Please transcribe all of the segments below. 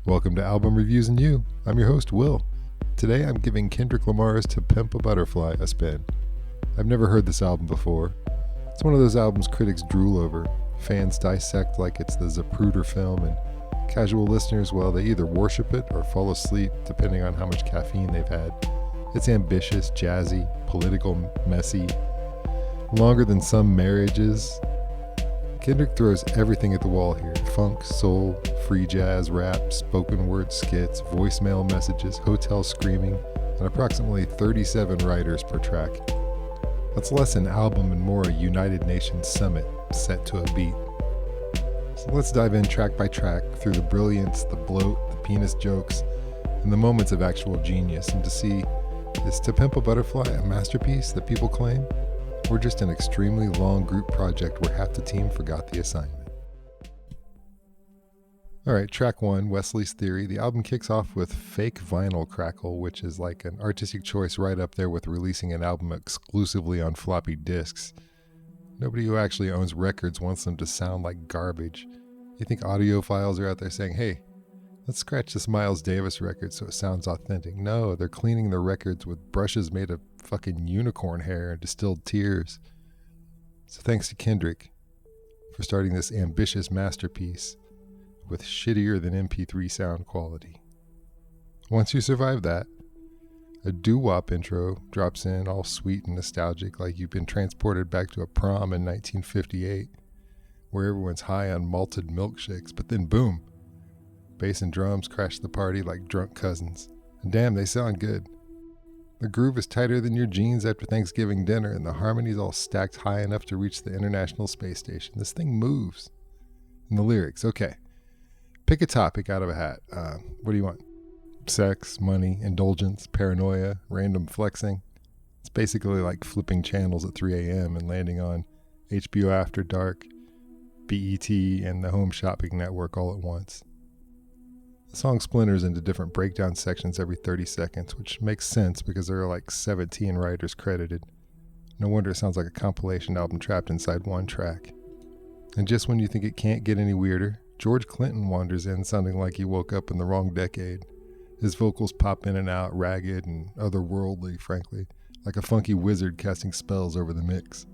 Welcome to Album Reviews and You. I'm your host, Will. Today I'm giving Kendrick Lamar's To Pimp a Butterfly a spin. I've never heard this album before. It's one of those albums critics drool over, fans dissect like it's the Zapruder film, and casual listeners, well, they either worship it or fall asleep depending on how much caffeine they've had. It's ambitious, jazzy, political, messy, longer than some marriages. Kendrick throws everything at the wall here. Funk, soul, free jazz, rap, spoken word skits, voicemail messages, hotel screaming, and approximately 37 writers per track. That's less an album and more a United Nations summit set to a beat. So let's dive in track by track through the brilliance, the bloat, the penis jokes, and the moments of actual genius, and to see, is To Pimp a Butterfly a masterpiece that people claim? Or just an extremely long group project where half the team forgot the assignment? Alright, track 1, Wesley's Theory. The album kicks off with Fake Vinyl Crackle, which is like an artistic choice right up there with releasing an album exclusively on floppy disks. Nobody who actually owns records wants them to sound like garbage. You think audiophiles are out there saying, hey, let's scratch this Miles Davis record so it sounds authentic. No, they're cleaning their records with brushes made of fucking unicorn hair and distilled tears. So thanks to Kendrick for starting this ambitious masterpiece with shittier than MP3 sound quality. Once you survive that, a doo-wop intro drops in all sweet and nostalgic like you've been transported back to a prom in 1958 where everyone's high on malted milkshakes, but then boom, bass and drums crash the party like drunk cousins. And damn, they sound good. The groove is tighter than your jeans after Thanksgiving dinner, and the harmony's all stacked high enough to reach the International Space Station. This thing moves. And the lyrics, okay. Pick a topic out of a hat. What do you want? Sex, money, indulgence, paranoia, random flexing. It's basically like flipping channels at 3 a.m. and landing on HBO After Dark, BET, and the Home Shopping Network all at once. The song splinters into different breakdown sections every 30 seconds, which makes sense because there are like 17 writers credited. No wonder it sounds like a compilation album trapped inside one track. And just when you think it can't get any weirder, George Clinton wanders in sounding like he woke up in the wrong decade. His vocals pop in and out, ragged and otherworldly, frankly, like a funky wizard casting spells over the mix.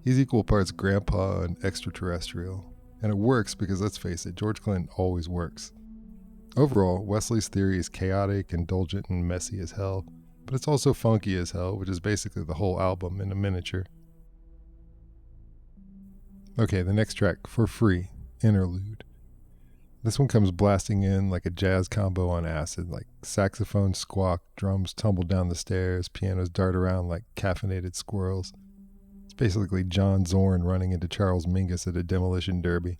He's equal parts grandpa and extraterrestrial. And it works because, let's face it, George Clinton always works. Overall, Wesley's Theory is chaotic, indulgent, and messy as hell, but it's also funky as hell, which is basically the whole album in a miniature. Okay, the next track, For Free, Interlude. This one comes blasting in like a jazz combo on acid, like saxophones squawk, drums tumble down the stairs, pianos dart around like caffeinated squirrels. It's basically John Zorn running into Charles Mingus at a demolition derby.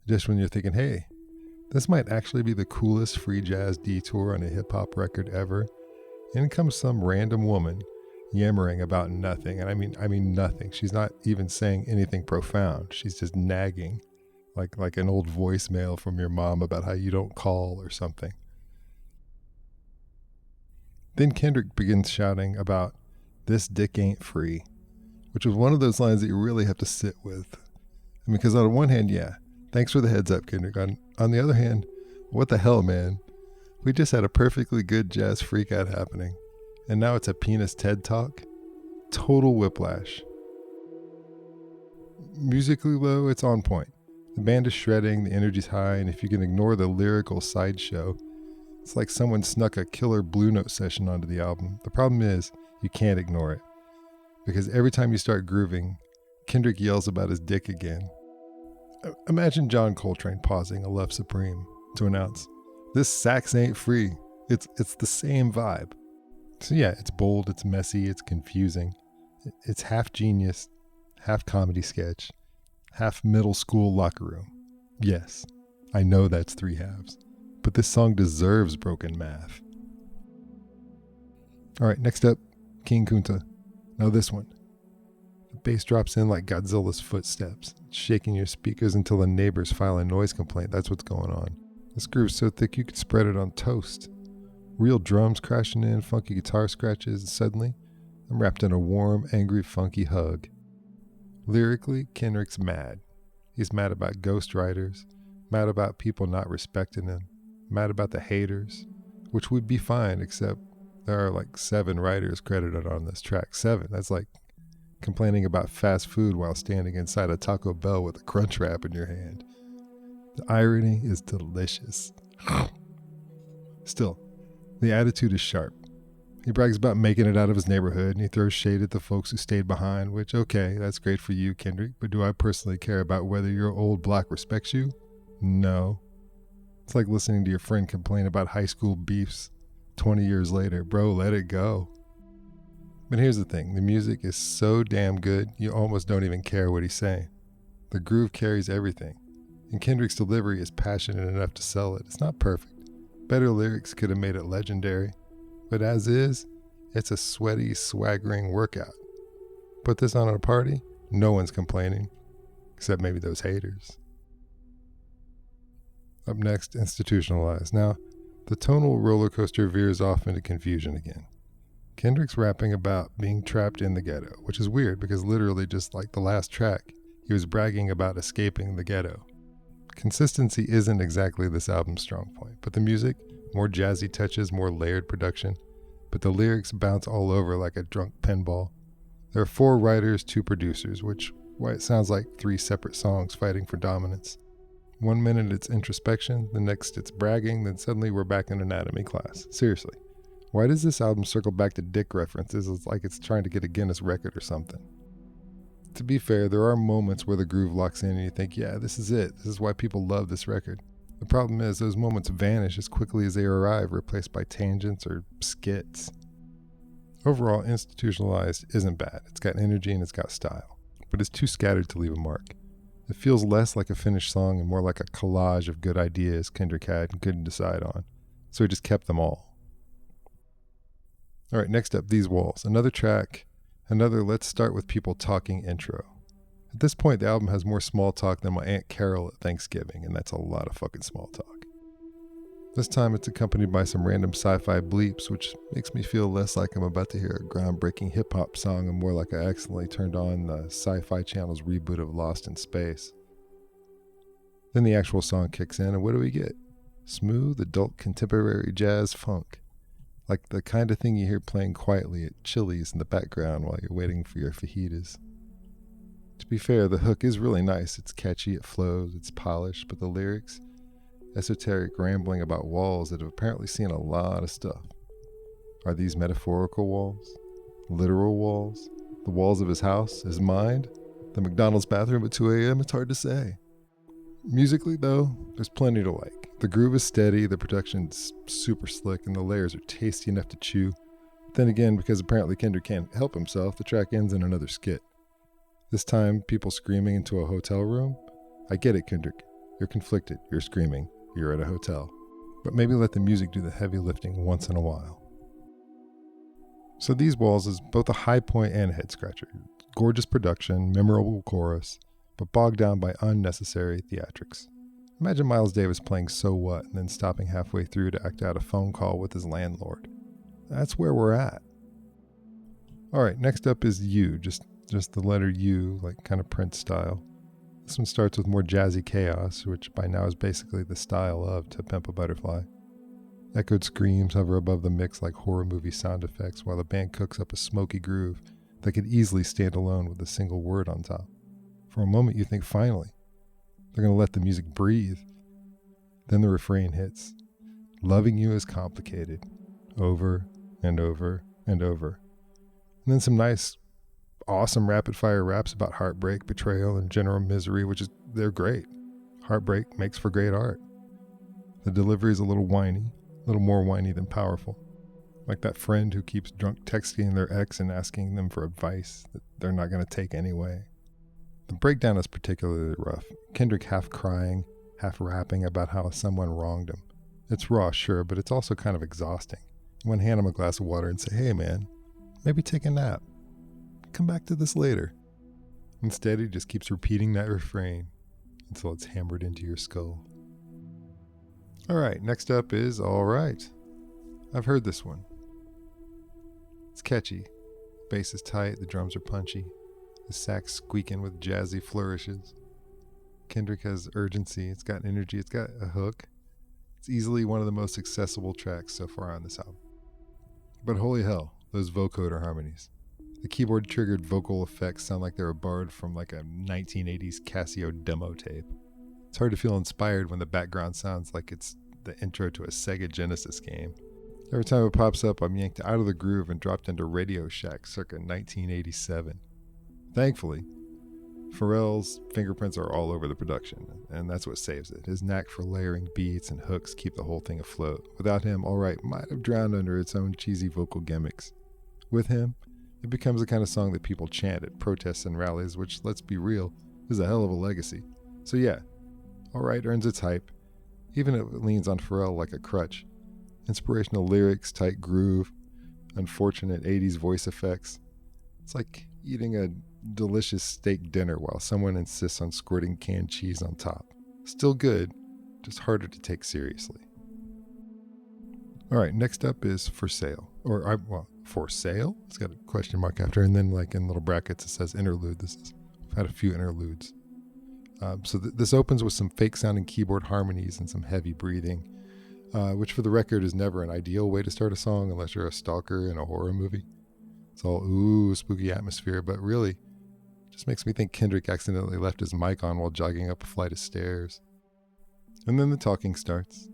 Just when you're thinking, hey, this might actually be the coolest free jazz detour on a hip-hop record ever, in comes some random woman yammering about nothing, and I mean nothing. She's not even saying anything profound. She's just nagging, like an old voicemail from your mom about how you don't call or something. Then Kendrick begins shouting about this dick ain't free, which was one of those lines that you really have to sit with. I mean, because on one hand, yeah, thanks for the heads up, Kendrick. On the other hand, what the hell, man? We just had a perfectly good jazz freakout happening, and now it's a penis TED Talk? Total whiplash. Musically, though, it's on point. The band is shredding, the energy's high, and if you can ignore the lyrical sideshow, it's like someone snuck a killer Blue Note session onto the album. The problem is, you can't ignore it, because every time you start grooving, Kendrick yells about his dick again. Imagine John Coltrane pausing a Love Supreme to announce, this sax ain't free. It's the same vibe. So yeah, it's bold, it's messy, it's confusing. It's half genius, half comedy sketch, half middle school locker room. Yes, I know that's 3 halves, but this song deserves broken math. Alright, next up, King Kunta. Now this one. The bass drops in like Godzilla's footsteps, shaking your speakers until the neighbors file a noise complaint. That's what's going on. This groove's so thick you could spread it on toast. Real drums crashing in, funky guitar scratches, and suddenly, I'm wrapped in a warm, angry, funky hug. Lyrically, Kendrick's mad. He's mad about ghostwriters, mad about people not respecting him, mad about the haters, which would be fine, except there are like 7 writers credited on this track. 7. That's like complaining about fast food while standing inside a Taco Bell with a crunch wrap in your hand. The irony is delicious. Still, the attitude is sharp. He brags about making it out of his neighborhood, and he throws shade at the folks who stayed behind, which, okay, that's great for you, Kendrick, but do I personally care about whether your old block respects you? No. It's like listening to your friend complain about high school beefs 20 years later. Bro, let it go. But here's the thing. The music is so damn good, you almost don't even care what he's saying. The groove carries everything, and Kendrick's delivery is passionate enough to sell it. It's not perfect. Better lyrics could have made it legendary. But as is, it's a sweaty, swaggering workout. Put this on at a party, no one's complaining, except maybe those haters. Up next, Institutionalized. Now, the tonal roller coaster veers off into confusion again. Kendrick's rapping about being trapped in the ghetto, which is weird because literally just like the last track, he was bragging about escaping the ghetto. Consistency isn't exactly this album's strong point, but the music, more jazzy touches, more layered production, but the lyrics bounce all over like a drunk pinball. There are 4 writers, 2 producers, which why it sounds like 3 separate songs fighting for dominance. One minute it's introspection, the next it's bragging, then suddenly we're back in anatomy class. Seriously, why does this album circle back to dick references? It's like it's trying to get a Guinness record or something. To be fair, there are moments where the groove locks in and you think, yeah, this is it. This is why people love this record. The problem is those moments vanish as quickly as they arrive, replaced by tangents or skits. Overall, Institutionalized isn't bad. It's got energy and it's got style, but it's too scattered to leave a mark. It feels less like a finished song and more like a collage of good ideas Kendrick had and couldn't decide on, so he just kept them all. All right, next up, These Walls. Another track, another let's start with people talking intro. At this point, the album has more small talk than my Aunt Carol at Thanksgiving, and that's a lot of fucking small talk. This time it's accompanied by some random sci-fi bleeps, which makes me feel less like I'm about to hear a groundbreaking hip-hop song and more like I accidentally turned on the Sci-Fi Channel's reboot of Lost in Space. Then the actual song kicks in, and what do we get? Smooth, adult, contemporary jazz funk. Like the kind of thing you hear playing quietly at Chili's in the background while you're waiting for your fajitas. To be fair, the hook is really nice. It's catchy, it flows, it's polished, but the lyrics, esoteric rambling about walls that have apparently seen a lot of stuff. Are these metaphorical walls? Literal walls? The walls of his house? His mind? The McDonald's bathroom at 2 a.m.? It's hard to say. Musically, though, there's plenty to like. The groove is steady, the production's super slick, and the layers are tasty enough to chew. Then again, because apparently Kendrick can't help himself, the track ends in another skit. This time, people screaming into a hotel room? I get it, Kendrick. You're conflicted. You're screaming. You're at a hotel. But maybe let the music do the heavy lifting once in a while. So These Walls is both a high point and a head scratcher. Gorgeous production, memorable chorus, but bogged down by unnecessary theatrics. Imagine Miles Davis playing So What and then stopping halfway through to act out a phone call with his landlord. That's where we're at. Alright, next up is You, just the letter U, like kind of Prince style. This one starts with more jazzy chaos, which by now is basically the style of To Pimp a Butterfly. Echoed screams hover above the mix like horror movie sound effects while the band cooks up a smoky groove that could easily stand alone with a single word on top. For a moment you think, finally, they're going to let the music breathe. Then the refrain hits. Loving you is complicated. Over and over and over. And then some nice, awesome rapid-fire raps about heartbreak, betrayal, and general misery, they're great. Heartbreak makes for great art. The delivery is a little whiny, a little more whiny than powerful. Like that friend who keeps drunk texting their ex and asking them for advice that they're not going to take anyway. The breakdown is particularly rough. Kendrick half crying, half rapping about how someone wronged him. It's raw, sure, but it's also kind of exhausting. You want to hand him a glass of water and say, hey man, maybe take a nap. Come back to this later. Instead, he just keeps repeating that refrain until it's hammered into your skull. Alright, next up is Alright. I've heard this one. It's catchy. Bass is tight, the drums are punchy. The sax squeaking with jazzy flourishes. Kendrick has urgency, it's got energy, it's got a hook. It's easily one of the most accessible tracks so far on this album. But holy hell, those vocoder harmonies. The keyboard-triggered vocal effects sound like they were borrowed from like a 1980s Casio demo tape. It's hard to feel inspired when the background sounds like it's the intro to a Sega Genesis game. Every time it pops up, I'm yanked out of the groove and dropped into Radio Shack circa 1987. Thankfully, Pharrell's fingerprints are all over the production, and that's what saves it. His knack for layering beats and hooks keep the whole thing afloat. Without him, All Right might have drowned under its own cheesy vocal gimmicks. With him, it becomes the kind of song that people chant at protests and rallies, which, let's be real, is a hell of a legacy. So yeah, All Right earns its hype, even if it leans on Pharrell like a crutch. Inspirational lyrics, tight groove, unfortunate 80s voice effects. It's like eating a delicious steak dinner while someone insists on squirting canned cheese on top. Still good, just harder to take seriously. Alright, next up is For Sale. For Sale? It's got a question mark after, and then like in little brackets it says interlude. I've had a few interludes. This opens with some fake sounding keyboard harmonies and some heavy breathing, which for the record is never an ideal way to start a song unless you're a stalker in a horror movie. It's all ooh, spooky atmosphere, but really it just makes me think Kendrick accidentally left his mic on while jogging up a flight of stairs. And then the talking starts.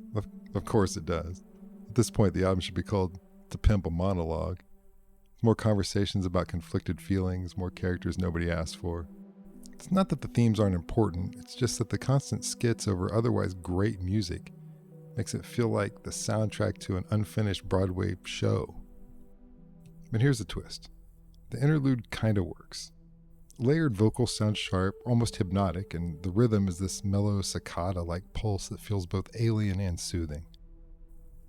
Of course it does. At this point, the album should be called To Pimp, a Monologue. More conversations about conflicted feelings, more characters nobody asked for. It's not that the themes aren't important, it's just that the constant skits over otherwise great music makes it feel like the soundtrack to an unfinished Broadway show. But here's the twist. The interlude kinda works. Layered vocals sound sharp, almost hypnotic, and the rhythm is this mellow cicada-like pulse that feels both alien and soothing.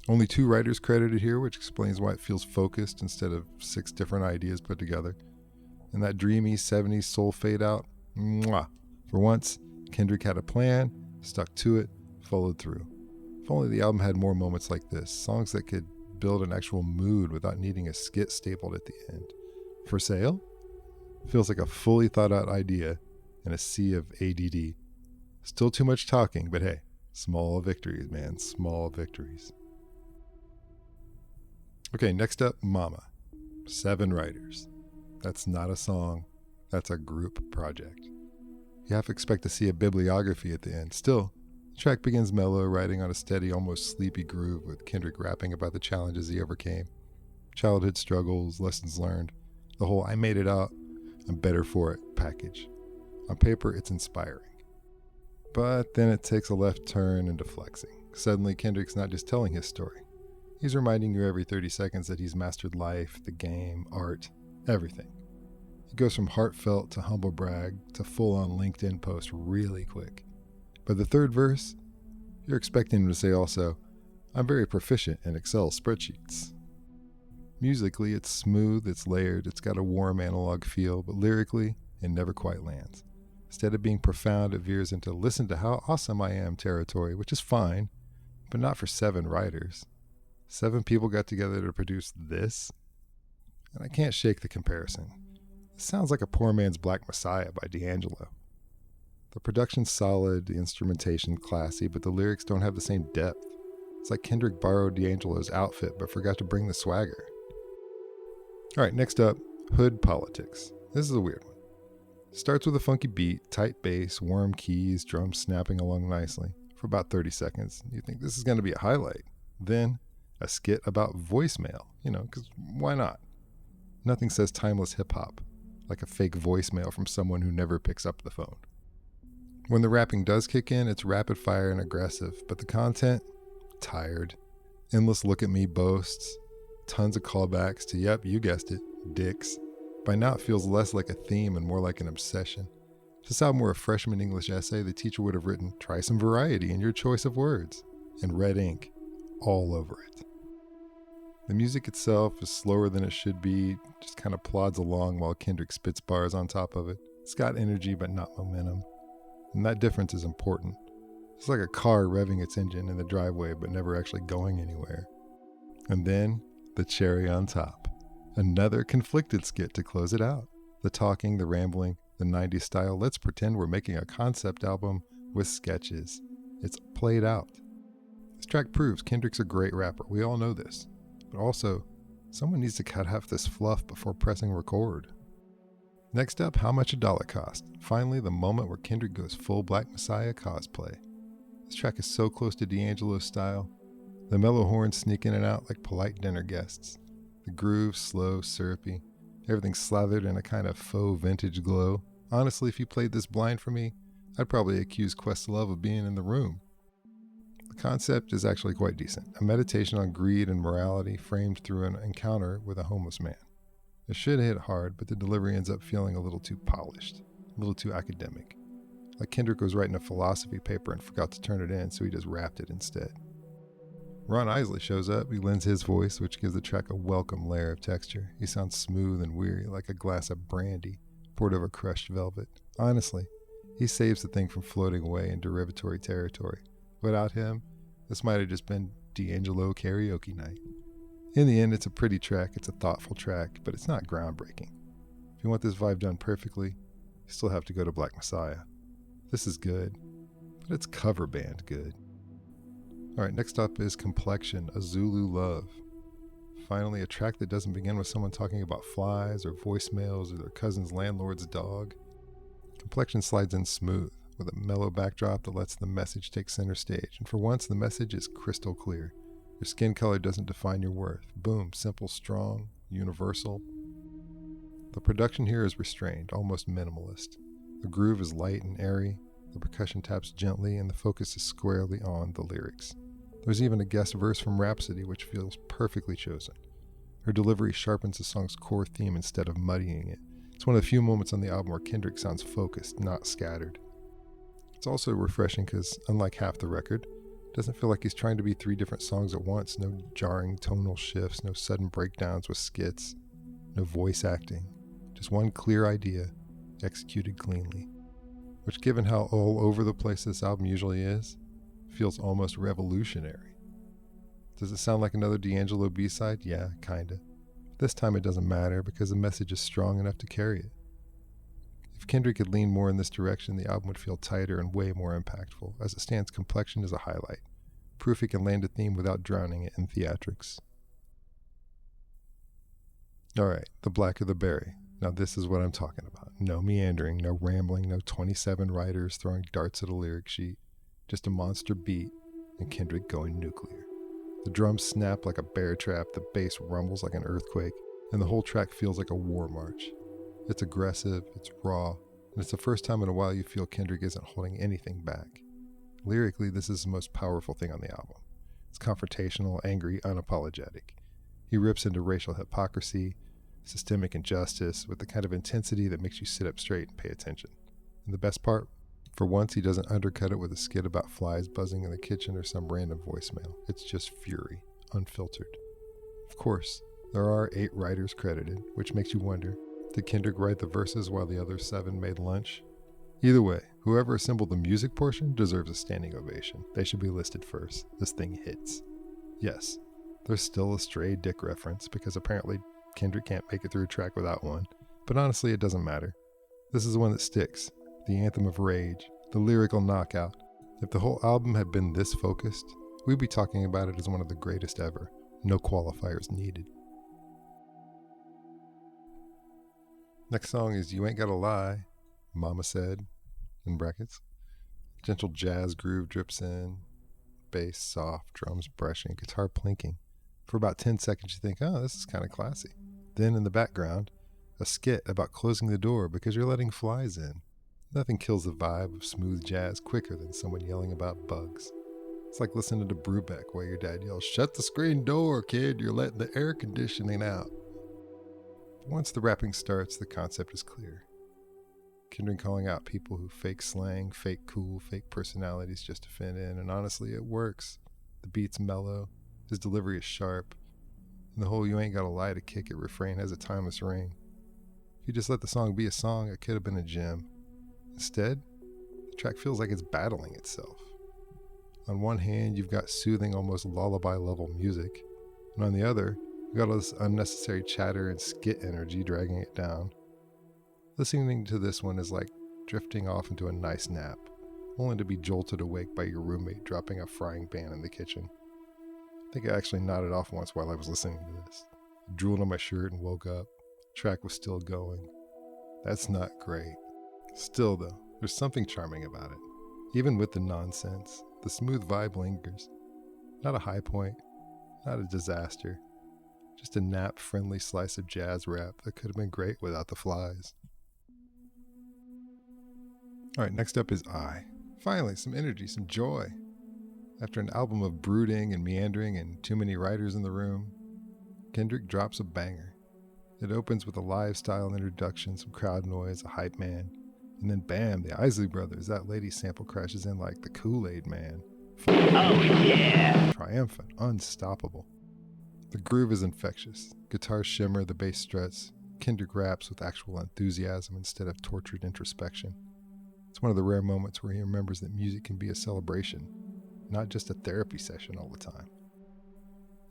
Only 2 writers credited here, which explains why it feels focused instead of 6 different ideas put together. And that dreamy 70s soul fade out, mwah. For once, Kendrick had a plan, stuck to it, followed through. If only the album had more moments like this, songs that could build an actual mood without needing a skit stapled at the end. For Sale? Feels like a fully thought out idea in a sea of ADD. Still too much talking, but hey, small victories, man, small victories. Okay, next up, Mama. 7 writers. That's not a song, that's a group project. You have to expect to see a bibliography at the end. Still, the track begins mellow, riding on a steady, almost sleepy groove with Kendrick rapping about the challenges he overcame. Childhood struggles, lessons learned, the whole I made it out, I'm better for it package. On paper, it's inspiring. But then it takes a left turn into flexing. Suddenly, Kendrick's not just telling his story. He's reminding you every 30 seconds that he's mastered life, the game, art, everything. He goes from heartfelt to humble brag to full-on LinkedIn post really quick. By the 3rd verse, you're expecting him to say also, I'm very proficient in Excel spreadsheets. Musically, it's smooth, it's layered, it's got a warm analog feel, but lyrically, it never quite lands. Instead of being profound, it veers into listen to how awesome I am territory, which is fine, but not for 7 writers. 7 people got together to produce this? And I can't shake the comparison. It sounds like a poor man's Black Messiah by D'Angelo. The production's solid, the instrumentation classy, but the lyrics don't have the same depth. It's like Kendrick borrowed D'Angelo's outfit but forgot to bring the swagger. Alright, next up, Hood Politics. This is a weird one. Starts with a funky beat, tight bass, warm keys, drums snapping along nicely for about 30 seconds. You think this is going to be a highlight. Then, a skit about voicemail, because why not? Nothing says timeless hip-hop like a fake voicemail from someone who never picks up the phone. When the rapping does kick in, it's rapid-fire and aggressive, but the content, tired. Endless look at me boasts, tons of callbacks to, yep, you guessed it, dicks. By now it feels less like a theme and more like an obsession. If this album were a freshman English essay, the teacher would have written, try some variety in your choice of words, in red ink, all over it. The music itself is slower than it should be, just kind of plods along while Kendrick spits bars on top of it. It's got energy but not momentum. And that difference is important. It's like a car revving its engine in the driveway but never actually going anywhere. And then, the cherry on top. Another conflicted skit to close it out. The talking, the rambling, the 90s style, let's pretend we're making a concept album with sketches. It's played out. This track proves Kendrick's a great rapper. We all know this. But also, someone needs to cut half this fluff before pressing record. Next up, How Much a Dollar Cost. Finally, the moment where Kendrick goes full Black Messiah cosplay. This track is so close to D'Angelo's style. The mellow horns sneak in and out like polite dinner guests. The groove, slow, syrupy. Everything slathered in a kind of faux vintage glow. Honestly, if you played this blind for me, I'd probably accuse Questlove of being in the room. The concept is actually quite decent. A meditation on greed and morality framed through an encounter with a homeless man. It should hit hard, but the delivery ends up feeling a little too polished, a little too academic. Like Kendrick was writing a philosophy paper and forgot to turn it in, so he just rapped it instead. Ron Isley shows up. He lends his voice, which gives the track a welcome layer of texture. He sounds smooth and weary, like a glass of brandy poured over crushed velvet. Honestly, he saves the thing from floating away in derivatory territory. Without him, this might have just been D'Angelo karaoke night. In the end, it's a pretty track, it's a thoughtful track, but it's not groundbreaking. If you want this vibe done perfectly, you still have to go to Black Messiah. This is good, but it's cover band good. Alright, next up is Complexion, A Zulu Love. Finally, a track that doesn't begin with someone talking about flies or voicemails or their cousin's landlord's dog. Complexion slides in smooth, with a mellow backdrop that lets the message take center stage, and for once the message is crystal clear. Your skin color doesn't define your worth. Boom, simple, strong, universal. The production here is restrained, almost minimalist. The groove is light and airy, the percussion taps gently, and the focus is squarely on the lyrics. There's even a guest verse from Rapsody which feels perfectly chosen. Her delivery sharpens the song's core theme instead of muddying it. It's one of the few moments on the album where Kendrick sounds focused, not scattered. It's also refreshing because, unlike half the record, it doesn't feel like he's trying to be 3 different songs at once. No jarring tonal shifts, no sudden breakdowns with skits, no voice acting. Just one clear idea, executed cleanly. Which, given how all over the place this album usually is, feels almost revolutionary. Does it sound like another D'Angelo B-side? Yeah, kinda. This time it doesn't matter because the message is strong enough to carry it. If Kendrick had leaned more in this direction, the album would feel tighter and way more impactful. As it stands, Complexion is a highlight. Proof he can land a theme without drowning it in theatrics. Alright, The Blacker the Berry. Now this is what I'm talking about. No meandering, no rambling, no 27 writers throwing darts at a lyric sheet. Just a monster beat and Kendrick going nuclear. The drums snap like a bear trap, the bass rumbles like an earthquake, and the whole track feels like a war march. It's aggressive, it's raw, and it's the first time in a while you feel Kendrick isn't holding anything back. Lyrically, this is the most powerful thing on the album. It's confrontational, angry, unapologetic. He rips into racial hypocrisy, systemic injustice, with the kind of intensity that makes you sit up straight and pay attention. And the best part? For once, he doesn't undercut it with a skit about flies buzzing in the kitchen or some random voicemail. It's just fury, unfiltered. Of course, there are 8 writers credited, which makes you wonder, did Kendrick write the verses while the other 7 made lunch? Either way, whoever assembled the music portion deserves a standing ovation. They should be listed first. This thing hits. Yes, there's still a stray dick reference because apparently Kendrick can't make it through a track without one, but honestly it doesn't matter. This is the one that sticks, the anthem of rage, the lyrical knockout. If the whole album had been this focused, we'd be talking about it as one of the greatest ever. No qualifiers needed. Next song is You Ain't Gotta Lie, Mama Said, in brackets. Gentle jazz groove drips in, bass soft, drums brushing, guitar plinking. For about 10 seconds you think, oh, this is kind of classy. Then in the background, a skit about closing the door because you're letting flies in. Nothing kills the vibe of smooth jazz quicker than someone yelling about bugs. It's like listening to Brubeck while your dad yells, "Shut the screen door, kid, you're letting the air conditioning out." But once the rapping starts, the concept is clear. Kendrick calling out people who fake slang, fake cool, fake personalities just to fit in, and honestly, it works. The beat's mellow, his delivery is sharp, and the whole "you ain't gotta lie to kick it" refrain has a timeless ring. If you just let the song be a song, it could have been a gem. Instead, the track feels like it's battling itself. On one hand, you've got soothing, almost lullaby-level music, and on the other, you've got all this unnecessary chatter and skit energy dragging it down. Listening to this one is like drifting off into a nice nap. only to be jolted awake by your roommate dropping a frying pan in the kitchen. I think I actually nodded off once while I was listening to this. I drooled on my shirt and woke up. The track was still going. That's not great. Still though, there's something charming about it. Even with the nonsense, the smooth vibe lingers. Not a high point, not a disaster. Just a nap-friendly slice of jazz rap that could have been great without the flies. Alright, next up is I. Finally, some energy, some joy. After an album of brooding and meandering and too many writers in the room, Kendrick drops a banger. It opens with a live-style introduction, some crowd noise, a hype man, and then bam, the Isley Brothers. That lady sample crashes in like the Kool-Aid Man. Oh yeah! Triumphant, unstoppable. The groove is infectious. Guitars shimmer, the bass struts. Kendrick raps with actual enthusiasm instead of tortured introspection. It's one of the rare moments where he remembers that music can be a celebration, not just a therapy session all the time.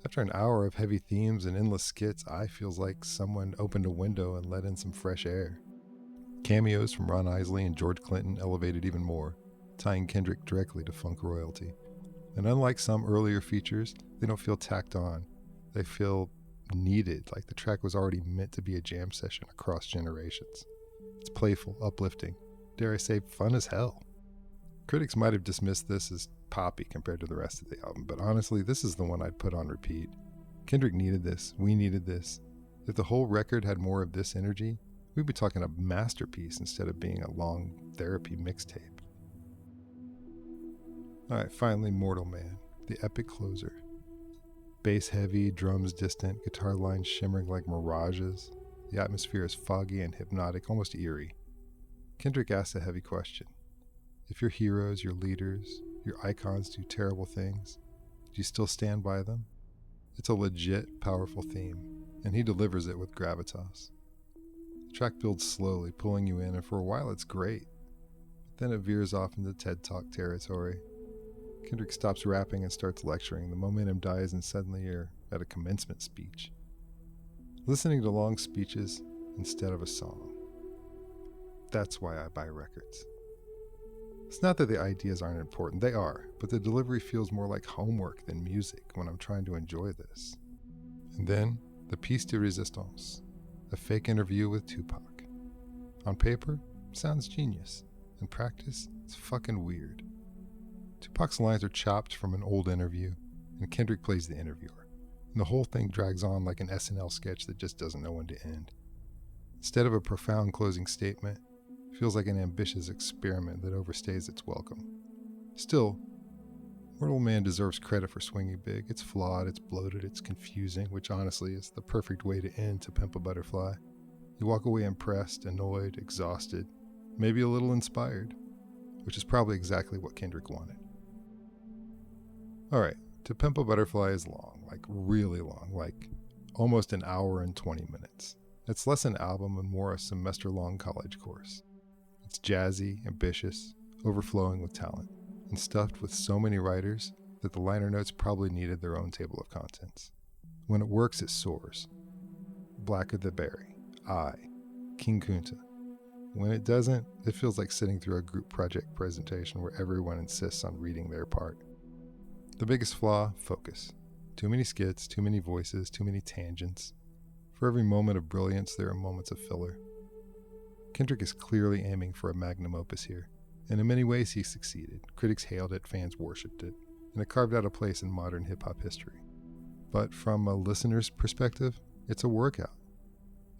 After an hour of heavy themes and endless skits, I feels like someone opened a window and let in some fresh air. Cameos from Ron Isley and George Clinton elevated even more, tying Kendrick directly to funk royalty. And unlike some earlier features, they don't feel tacked on. They feel needed, like the track was already meant to be a jam session across generations. It's playful, uplifting, dare I say, fun as hell. Critics might have dismissed this as poppy compared to the rest of the album, but honestly, this is the one I'd put on repeat. Kendrick needed this. We needed this. If the whole record had more of this energy, we'd be talking a masterpiece instead of being a long therapy mixtape. Alright, finally, Mortal Man, the epic closer. Bass heavy, drums distant, guitar lines shimmering like mirages. The atmosphere is foggy and hypnotic, almost eerie. Kendrick asks a heavy question. If your heroes, your leaders, your icons do terrible things, do you still stand by them? It's a legit, powerful theme, and he delivers it with gravitas. The track builds slowly, pulling you in, and for a while it's great. But then it veers off into TED Talk territory. Kendrick stops rapping and starts lecturing. The momentum dies and suddenly you're at a commencement speech. Listening to long speeches instead of a song. That's why I buy records. It's not that the ideas aren't important, they are, but the delivery feels more like homework than music when I'm trying to enjoy this. And then, the piece de resistance, a fake interview with Tupac. On paper, sounds genius. In practice, it's fucking weird. Tupac's lines are chopped from an old interview, and Kendrick plays the interviewer, and the whole thing drags on like an SNL sketch that just doesn't know when to end. Instead of a profound closing statement, it feels like an ambitious experiment that overstays its welcome. Still, Mortal Man deserves credit for swinging big. It's flawed, it's bloated, it's confusing, which honestly is the perfect way to end To Pimp a Butterfly. You walk away impressed, annoyed, exhausted, maybe a little inspired, which is probably exactly what Kendrick wanted. Alright, To Pimp a Butterfly is long, like really long, like almost an hour and 20 minutes. It's less an album and more a semester-long college course. It's jazzy, ambitious, overflowing with talent, and stuffed with so many writers that the liner notes probably needed their own table of contents. When it works, it soars. Black of the Berry, I, King Kunta. When it doesn't, it feels like sitting through a group project presentation where everyone insists on reading their part. The biggest flaw, focus. Too many skits, too many voices, too many tangents. For every moment of brilliance, there are moments of filler. Kendrick is clearly aiming for a magnum opus here, and in many ways he succeeded. Critics hailed it, fans worshipped it, and it carved out a place in modern hip-hop history. But from a listener's perspective, it's a workout.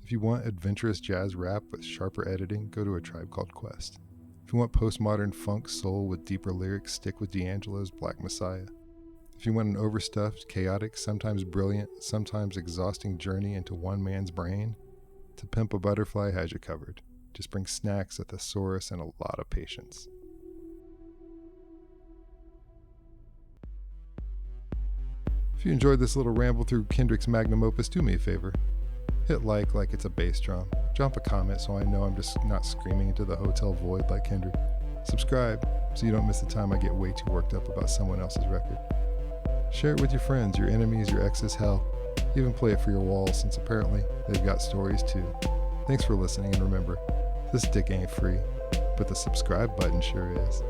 If you want adventurous jazz rap with sharper editing, go to A Tribe Called Quest. If you want postmodern funk soul with deeper lyrics, stick with D'Angelo's Black Messiah. If you want an overstuffed, chaotic, sometimes brilliant, sometimes exhausting journey into one man's brain, To Pimp a Butterfly has you covered. Just bring snacks, a thesaurus, and a lot of patience. If you enjoyed this little ramble through Kendrick's magnum opus, do me a favor. Hit like it's a bass drum. Drop a comment so I know I'm just not screaming into the hotel void like Kendrick. Subscribe so you don't miss the time I get way too worked up about someone else's record. Share it with your friends, your enemies, your exes, hell. Even play it for your walls, since apparently they've got stories too. Thanks for listening, and remember, this dick ain't free, but the subscribe button sure is.